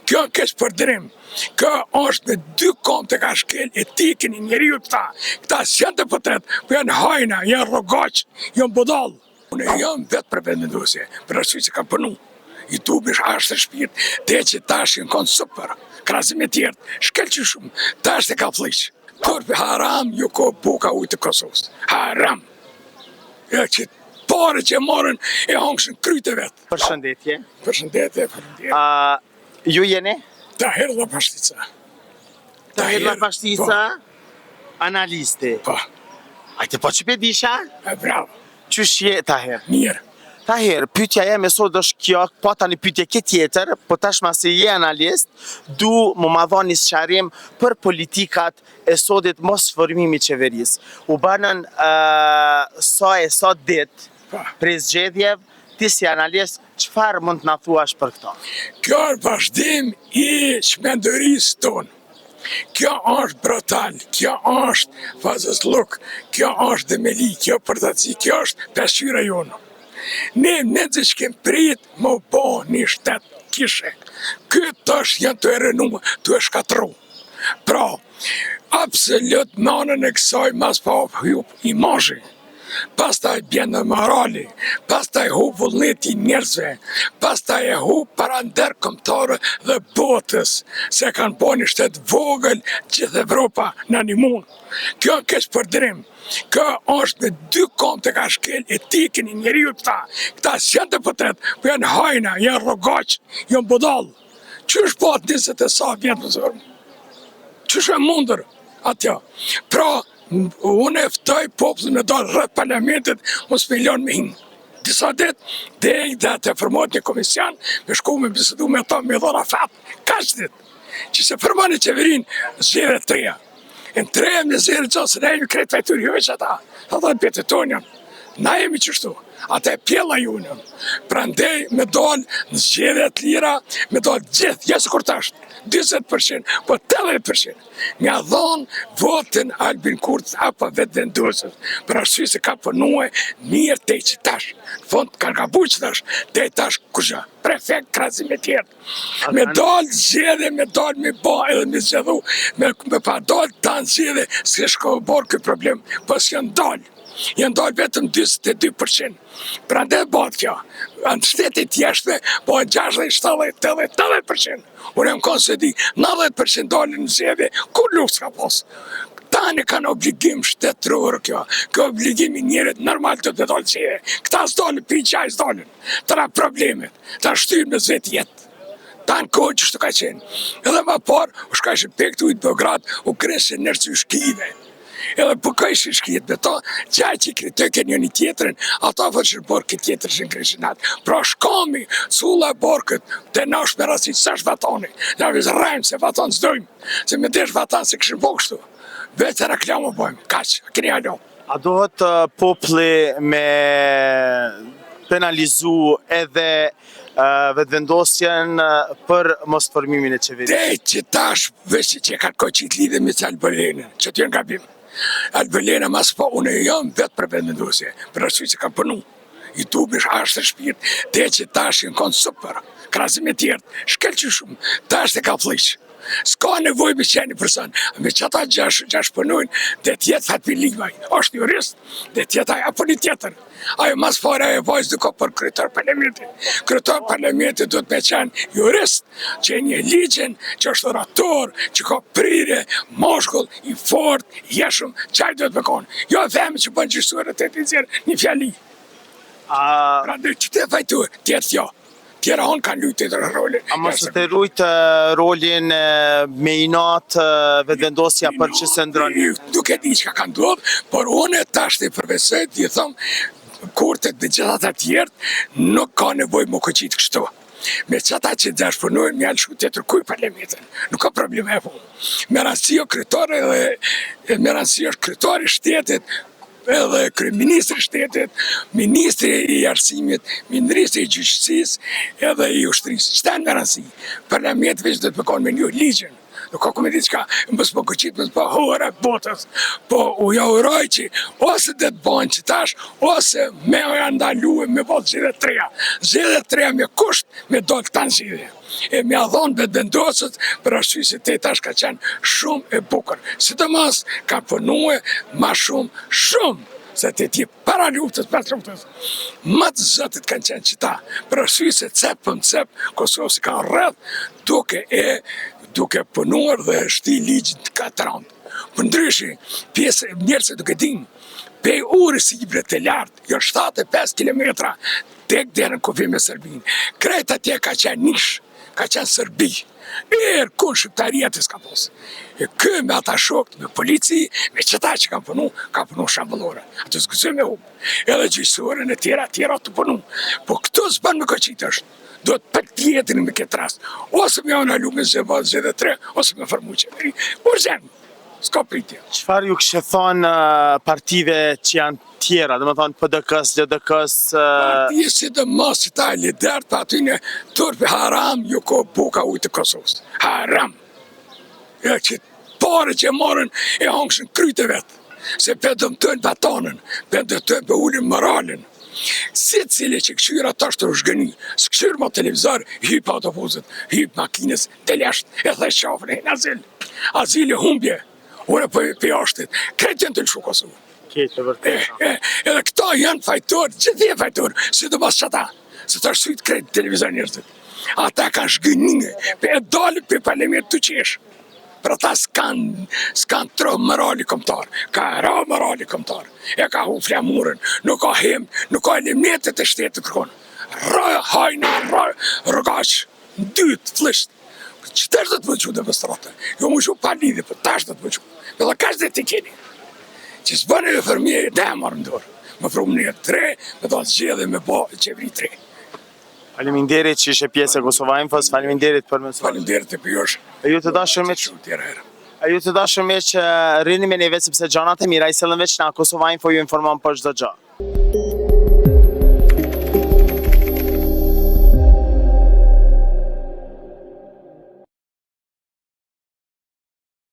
Kjo në keq përdrim. Kjo është me dy kom të ka shkel etikën i njeriu këta s'janë deputet, po janë hajna, janë rrogaq, janë budall. Unë jam vetë për vendosje, për arsye se kam punu. I tubish ashtë shpirt, te që tash jenë konë super, krasim e tjertë, shkel që shumë, tash të ka fliq. Korpi haram, ju ko buka ujtë të Kosovës. Haram. Ja që pare që marën e hongshën kryte vetë. Përshëndetje. Përshëndetje. Ju jeni? Tahir dhe Pashtica. Tahir dhe Pashtica, analisti. Po. Ajte po që pedisha? Bravo. Qysh je, Tahir? Mirë. Tahir, pyetja jeme sot është kjo, po tani pyetje ke tjetër, po tashma se je analist, du më ma dhoni sqarim për politikat e sotit mos formimi qeverisë. U banën sot dit, prej zgjedhjev, ti si analist, çfarë mund të na thuash për këto? Kjo është vazhdim i çmendurisë tonë. Kjo është brutal, kjo është fazësluk, kjo është themeli, kjo përtaci, kjo është pasqyra jonë. Ne që kem prit më po një shtet kishe. Këtë tash janë të erënu, të e shkatru. Pra, absolut nanën e kësaj mas pa hup imazhi. Pastaj bjene morali, pastaj hu vullneti njerëzve, pastaj e hu para ndërkombëtare dhe botës, se kanë po një shtet vogël gjithë Evropa në animun. Kjo në keq përdrim. Kjo është me dy kom të ka shkel etikën i njeriu këta s'janë deputet, po janë hajna, janë rrogaq, janë budall. Qysh po atë 20 e sa vjetë më zërmë? Qysh e mundër atja? Pra, unë eftoj popullin me dalë rrët parlamentit, mos me lënë me hinë. Disa ditë, dhe të formohet një komision, me shku me bisedu me ta me dhora fatë, kaq ditë, që se formoni qeverin zgjedhje të reja. Në trejem në zirë gjohë se ne jemi kretë fajtur ju që ata dhe pjetë të tonjën. Na jemi qështu, ata e pjella junën. Pra ndej me dollë në zgjedhje të lira, me dollë gjithë, jesë kur tashtë, 20%, po 80%. Nga dhonë votën Albin Kurti apo vetë vendosës, për arsye se ka punue mirë te që tash. Në fond ka gabuar që tash, te tash kusha, prefekt krasim e tjertë. Me dollë zgjedhje, me dollë me ba edhe me zgjedhu, me pa dollë ta në zgjedhje, s'ke shko borë këtë problem, po s'janë dollë. Janë dollë vetëm 22%. Pra ndë bëtë kjo, në shtetit jashtëve, po 60, 70, 80%. Unë e më konë se di, 90% dollë në zgjedhje, kur nuk s'ka posë. Tani kanë obligim shtetëror kjo obligim i njerët normal të dollë zgjedhje. Këta s'dollën, pi qaj s'dollën, tëra problemet, ta shtyrë me zvetë jetë. Ta në kohë që shtu ka qenë. Edhe ma parë, u shkajshë pektu i të Beograd, u kreshe nërës u shkive. Edhe përkajshë shkijet me ta, qaj që i kritë një një tjetërin, ata vërshë borë këtë tjetër që në kreshinat. Pra shkami, sulla e borë këtë, të nash me rasit, sa është vatani. Ja vizë rajmë se vatan s'dojmë, se me desh vatan se këshën po kështu. Vetë e reklamë bëjmë, kaqë, a këni alo. A dohet populli me penalizu edhe vetëvendosjen për mos formimin e qeverisë? Dhe që tash, vështë që ka koqit lidhe me që Albelenën, që t'jën gabim. Albelena mas po, unë e jam vetë për vendosje, për arsye se kam punu. I tubish ashtë shpirt, te që tash jenë konë super, krasim e tjertë, shkel që shumë, tash të ka fliq. S'ka nevoj me qeni person, me që ata gjash punojnë, dhe tjetë fatmi ligmaj, është jurist, dhe tjetë apo një tjetër. Ajo mas fare e vajzë duko për kryetar parlamentit. Kryetar parlamentit do të me qenë jurist, që e një ligjen, që është orator, që ka prire, moshkull, i fort, jeshëm, qaj do të me konë. Jo e theme që bënë gjysuar e të të nëzirë një fjali. Pra në që të fajtu, tjetë jo. Tjera onë kanë lujtë të rolin. A mos të rujtë rolin me inat vetëvendosja për që se ndronë? Nuk e di që ka kanë ndodhë, por unë e tash të përvesojt, i thëmë, kurtet dhe gjithat të tjertë, nuk ka nevoj më këqitë kështu. Me qëta që dhesh përnojnë, me alë shu të tërkuj parlamentin. Nuk ka probleme e po. Me rënësio kryetore dhe me rënësio kryetore shtetit, edhe kryeministri shtetit, ministri i arsimit, ministri i gjyqësisë, edhe i ushtrisë. Qëta në rënësi? Parlamenti veç dhe të përkonë me një ligjen. Nuk ka këmë ditë qka, mësë më këqit, mësë më hore botës, po u ja uroj që ose dhe të banë që tash, ose me o janë ndaluë me botë zhjede treja. Zhjede treja me kusht, me do të tanë zhjede. e mja dhonë vendosët për arsye se te tash ka qenë shumë e bukur. Sidomos ka punue ma shumë, se të tje para luftës, pas luftës, më të zëtit kanë qenë qita, për arsye se cep për cep, Kosovë si ka rrëth, duke punuar dhe shti ligjit të katërant. Për ndryshi, pjesë njerëse duke din, pe urës i libre të lartë, jo 75 kilometra, tek derën kufi me Serbinë. Krejt atje ka qenë nish, ka qenë Serbi. Kun shqiptaria të s'ka posë. E kë me ata shokët, me polici, me qëta që ka punu shambëllore. Atë s'gëzë me humë. Edhe gjysore në tjera të punu. Po këto s'ban me këqit është. Do të për tjetërin me këtë rast. Ose me janë alu me zëvazë dhe tre, ose me farmu qeveri. Urzen, s'ka pritje. Çfarë ju kështë thonë partive që janë tjera, dhe më thonë PDK-s, LDK-s... Partije si dhe mos që ta e lider, pa aty në turpi haram, ju ko buka ujtë të Kosovës. Haram. E që pare që marën e hongshën kryte vetë. Se për dëmëtojnë batonën, për dëmëtojnë për ullin moralin. Si cili që këshyra ta është të rëshgëni, së këshyrë ma televizor, hyp autobuset, hyp makines, të lesht, e dhe shafën e në azil. Azil e humbje, unë për ashtit, kretë janë të lëshu Kosovë. Edhe këta janë fajtor, gjithë e fajtor, si të basë qëta, se të arsyt kretë televizor njërësit. Ata kanë shgënine, për e dalë për parlament të qeshë. Për ata s'kan tro morali kombëtar, ka ra morali kombëtar, e ka hu flamurën, nuk ka hem, nuk ka elementet e shtetit kërkon. Hajna, rëgaq, dytë, flisht. Qëtër dhe të më që demonstrate? Jo më që pa lidhe, për tash dhe të më që. Për dhe kash dhe të keni. Që s'bënë e fërmje e dhe marë ndorë. Më frumë një 3, me do të zgjedhe me bo qeveri 3. Faleminderit që ishe pjesë e Kosova Infos, faleminderit për mesazh. Faleminderit të përjosh. E ju të dashur me që rini me neve sepse gjanat e mira i sëllën veç na Kosova Info ju informon për çdo gjë.